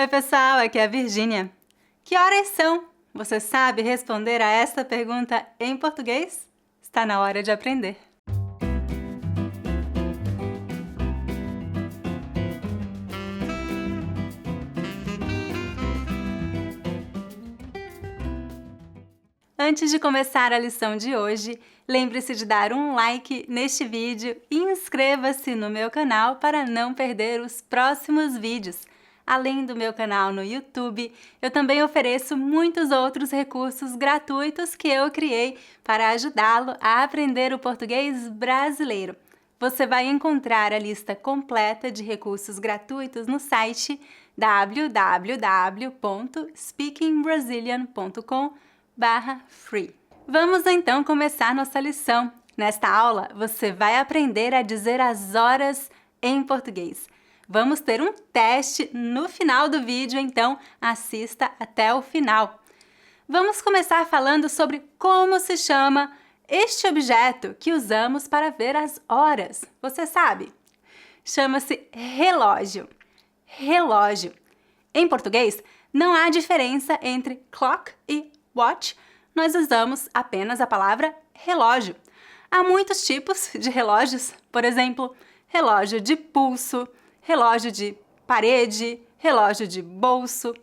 Oi pessoal, aqui é a Virgínia. Que horas são? Você sabe responder a esta pergunta em português? Está na hora de aprender. Antes de começar a lição de hoje, lembre-se de dar um like neste vídeo e inscreva-se no meu canal para não perder os próximos vídeos. Além do meu canal no YouTube, eu também ofereço muitos outros recursos gratuitos que eu criei para ajudá-lo a aprender o português brasileiro. Você vai encontrar a lista completa de recursos gratuitos no site www.speakingbrasilian.com/free. Vamos então começar nossa lição. Nesta aula, você vai aprender a dizer as horas em português. Vamos ter um teste no final do vídeo, então assista até o final. Vamos começar falando sobre como se chama este objeto que usamos para ver as horas. Você sabe? Chama-se relógio. Relógio. Em português, não há diferença entre clock e watch. Nós usamos apenas a palavra relógio. Há muitos tipos de relógios, por exemplo, relógio de pulso, relógio de parede, relógio de bolso.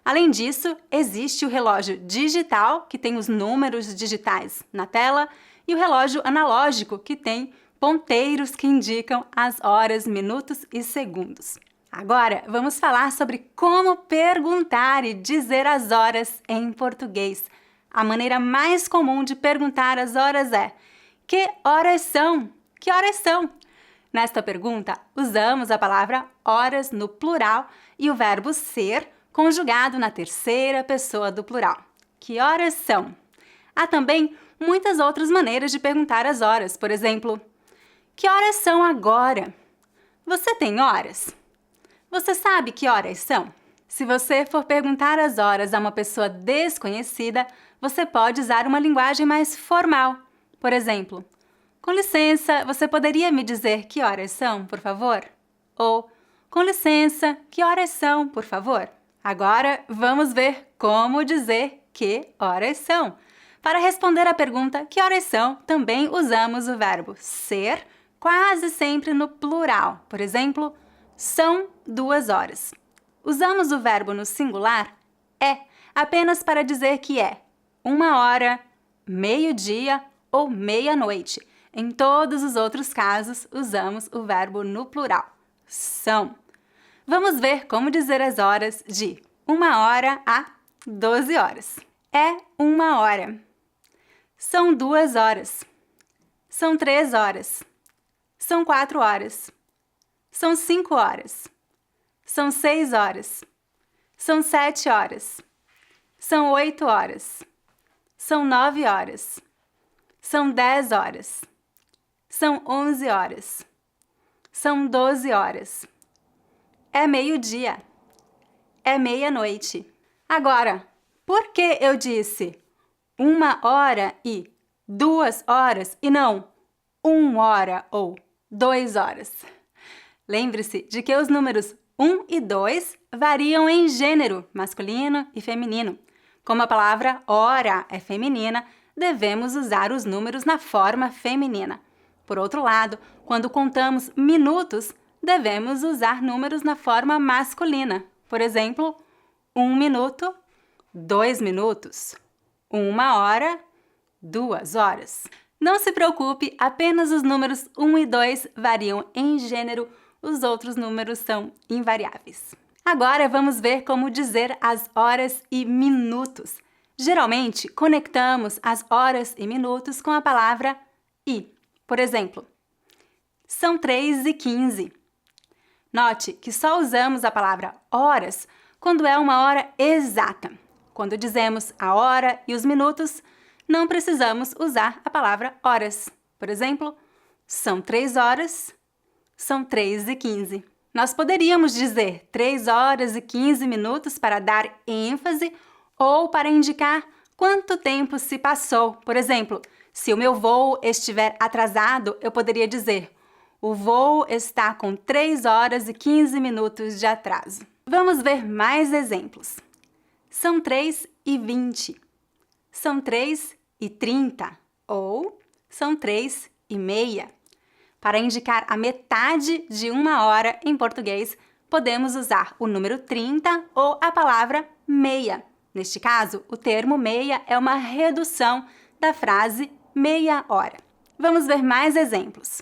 Além disso, existe o relógio digital, que tem os números digitais na tela, e o relógio analógico, que tem ponteiros que indicam as horas, minutos e segundos. Agora, vamos falar sobre como perguntar e dizer as horas em português. A maneira mais comum de perguntar as horas é: que horas são? Que horas são? Nesta pergunta, usamos a palavra horas no plural e o verbo ser conjugado na terceira pessoa do plural. Que horas são? Há também muitas outras maneiras de perguntar as horas. Por exemplo, que horas são agora? Você tem horas? Você sabe que horas são? Se você for perguntar as horas a uma pessoa desconhecida, você pode usar uma linguagem mais formal. Por exemplo, com licença, você poderia me dizer que horas são, por favor? Ou, com licença, que horas são, por favor? Agora, vamos ver como dizer que horas são. Para responder à pergunta que horas são, também usamos o verbo ser, quase sempre no plural. Por exemplo, são 2 horas. Usamos o verbo no singular, apenas para dizer que é 1 hora, meio-dia ou meia-noite. Em todos os outros casos, usamos o verbo no plural, são. Vamos ver como dizer as horas de 1 hora a 12 horas. É 1 hora. São 2 horas. São 3 horas. São 4 horas. São 5 horas. São 6 horas. São 7 horas. São 8 horas. São 9 horas. São 10 horas. São 11 horas. São 12 horas. É meio-dia. É meia-noite. Agora, por que eu disse 1 hora e 2 horas e não 1 hora ou 2 horas? Lembre-se de que os números 1 e 2 variam em gênero, masculino e feminino. Como a palavra hora é feminina, devemos usar os números na forma feminina. Por outro lado, quando contamos minutos, devemos usar números na forma masculina. Por exemplo, 1 minuto, 2 minutos, 1 hora, 2 horas. Não se preocupe, apenas os números 1 e 2 variam em gênero, os outros números são invariáveis. Agora vamos ver como dizer as horas e minutos. Geralmente, conectamos as horas e minutos com a palavra e. Por exemplo, são 3h15. Note que só usamos a palavra horas quando é uma hora exata. Quando dizemos a hora e os minutos, não precisamos usar a palavra horas. Por exemplo, são 3 horas, são 3h15. Nós poderíamos dizer 3 horas e 15 minutos para dar ênfase ou para indicar quanto tempo se passou. Por exemplo, se o meu voo estiver atrasado, eu poderia dizer: o voo está com 3 horas e 15 minutos de atraso. Vamos ver mais exemplos. São 3h20. São 3h30 ou são 3h30. Para indicar a metade de uma hora em português, podemos usar o número 30 ou a palavra meia. Neste caso, o termo meia é uma redução da frase meia hora. Vamos ver mais exemplos.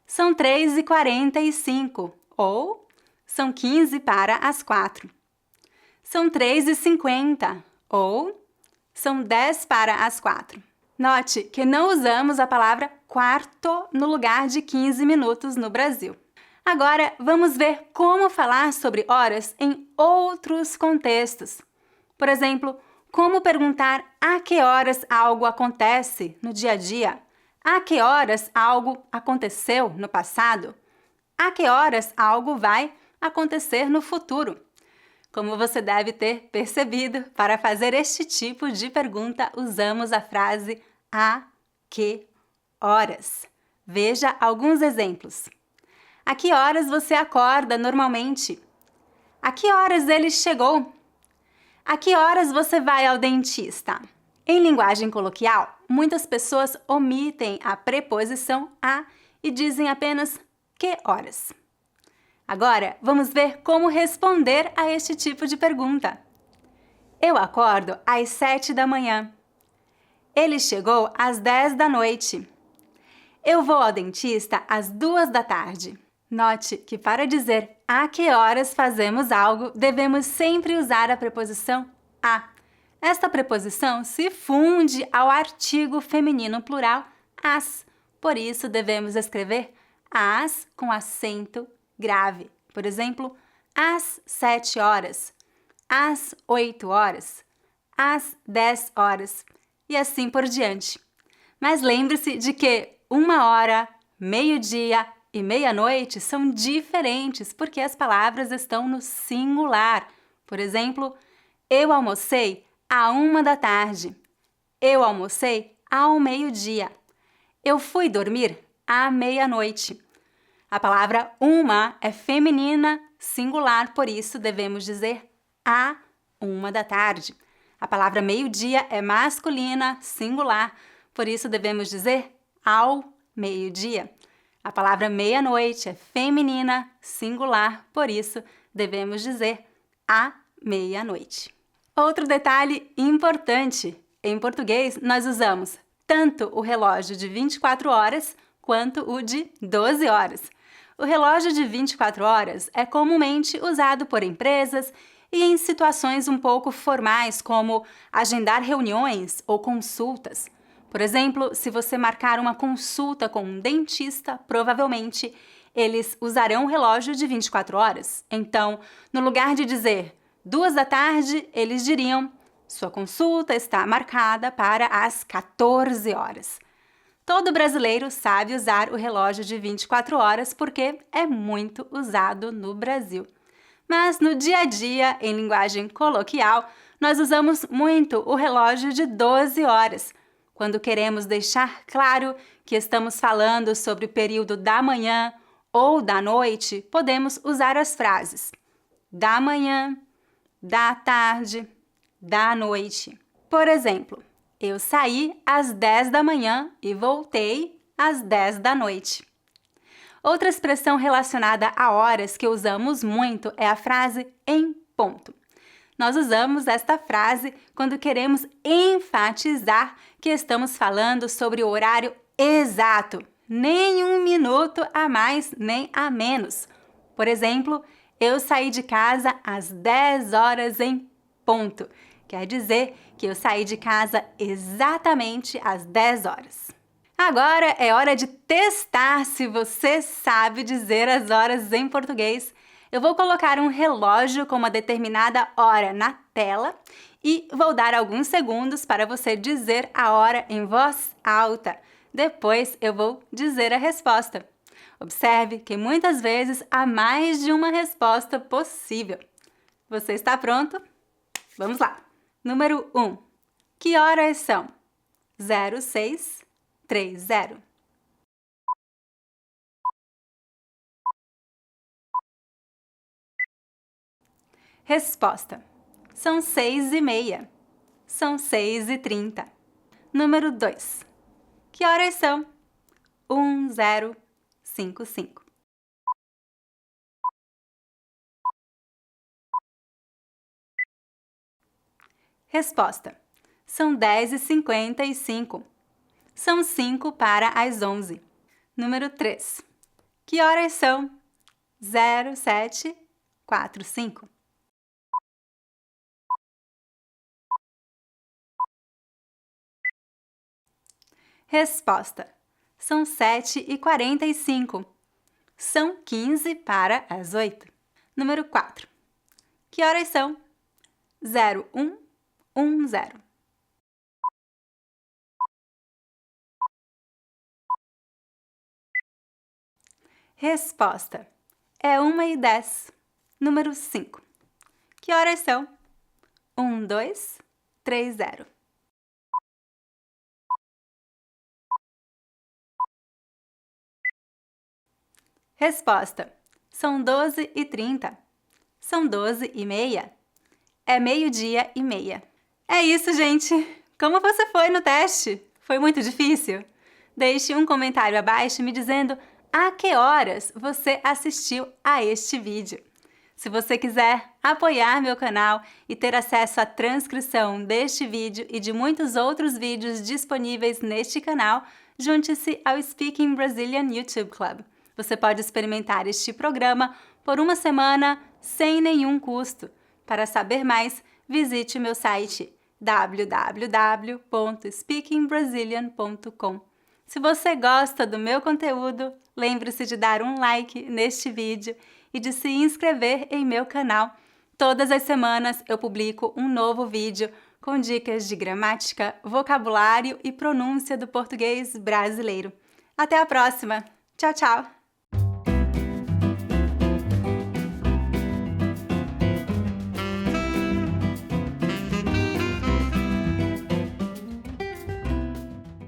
São 3h45 ou são 15 para as 4. São 3h50 ou são 10 para as 4. Note que não usamos a palavra quarto no lugar de 15 minutos no Brasil. Agora, vamos ver como falar sobre horas em outros contextos. Por exemplo, como perguntar a que horas algo acontece no dia a dia? A que horas algo aconteceu no passado? A que horas algo vai acontecer no futuro? Como você deve ter percebido, para fazer este tipo de pergunta, usamos a frase a que horas. Veja alguns exemplos. A que horas você acorda normalmente? A que horas ele chegou? A que horas você vai ao dentista? Em linguagem coloquial, muitas pessoas omitem a preposição a e dizem apenas que horas. Agora, vamos ver como responder a este tipo de pergunta. Eu acordo às 7 da manhã. Ele chegou às 10 da noite. Eu vou ao dentista às 2 da tarde. Note que para dizer a que horas fazemos algo, devemos sempre usar a preposição a. Esta preposição se funde ao artigo feminino plural as. Por isso, devemos escrever as com acento grave. Por exemplo, às 7 horas, às 8 horas, às 10 horas e assim por diante. Mas lembre-se de que 1h, meio-dia e meia-noite são diferentes porque as palavras estão no singular. Por exemplo, eu almocei à 1 da tarde. Eu almocei ao meio-dia. Eu fui dormir à meia-noite. A palavra uma é feminina, singular, por isso devemos dizer à 1 da tarde. A palavra meio-dia é masculina, singular, por isso devemos dizer ao meio-dia. A palavra meia-noite é feminina, singular, por isso devemos dizer à meia-noite. Outro detalhe importante: em português nós usamos tanto o relógio de 24 horas quanto o de 12 horas. O relógio de 24 horas é comumente usado por empresas e em situações um pouco formais, como agendar reuniões ou consultas. Por exemplo, se você marcar uma consulta com um dentista, provavelmente eles usarão um relógio de 24 horas. Então, no lugar de dizer 2 da tarde, eles diriam: sua consulta está marcada para as 14 horas. Todo brasileiro sabe usar o relógio de 24 horas porque é muito usado no Brasil. Mas no dia a dia, em linguagem coloquial, nós usamos muito o relógio de 12 horas. Quando queremos deixar claro que estamos falando sobre o período da manhã ou da noite, podemos usar as frases da manhã, da tarde, da noite. Por exemplo, eu saí às 10 da manhã e voltei às 10 da noite. Outra expressão relacionada a horas que usamos muito é a frase em ponto. Nós usamos esta frase quando queremos enfatizar que estamos falando sobre o horário exato, nem 1 minuto a mais nem a menos. Por exemplo, eu saí de casa às 10 horas em ponto. Quer dizer que eu saí de casa exatamente às 10 horas. Agora é hora de testar se você sabe dizer as horas em português. Eu vou colocar um relógio com uma determinada hora na tela e vou dar alguns segundos para você dizer a hora em voz alta. Depois eu vou dizer a resposta. Observe que muitas vezes há mais de uma resposta possível. Você está pronto? Vamos lá! Número 1. Que horas são? 0630. Resposta: são 6h30. São 6h30. Número 2. Que horas são? 1055. Resposta: são 10h55. São 5 para as 11. Número 3. Que horas são? 0745. Resposta: são 7h45. São 15 para as 8. Número 4. Que horas são? 0110. Resposta: é 1h10. Número 5. Que horas são? 1230. Resposta: são 12h30. São 12h30. É 12h30. É isso, gente! Como você foi no teste? Foi muito difícil? Deixe um comentário abaixo me dizendo a que horas você assistiu a este vídeo. Se você quiser apoiar meu canal e ter acesso à transcrição deste vídeo e de muitos outros vídeos disponíveis neste canal, junte-se ao Speaking Brazilian YouTube Club. Você pode experimentar este programa por uma semana sem nenhum custo. Para saber mais, visite o meu site www.speakingbrazilian.com. Se você gosta do meu conteúdo, lembre-se de dar um like neste vídeo e de se inscrever em meu canal. Todas as semanas eu publico um novo vídeo com dicas de gramática, vocabulário e pronúncia do português brasileiro. Até a próxima! Tchau, tchau!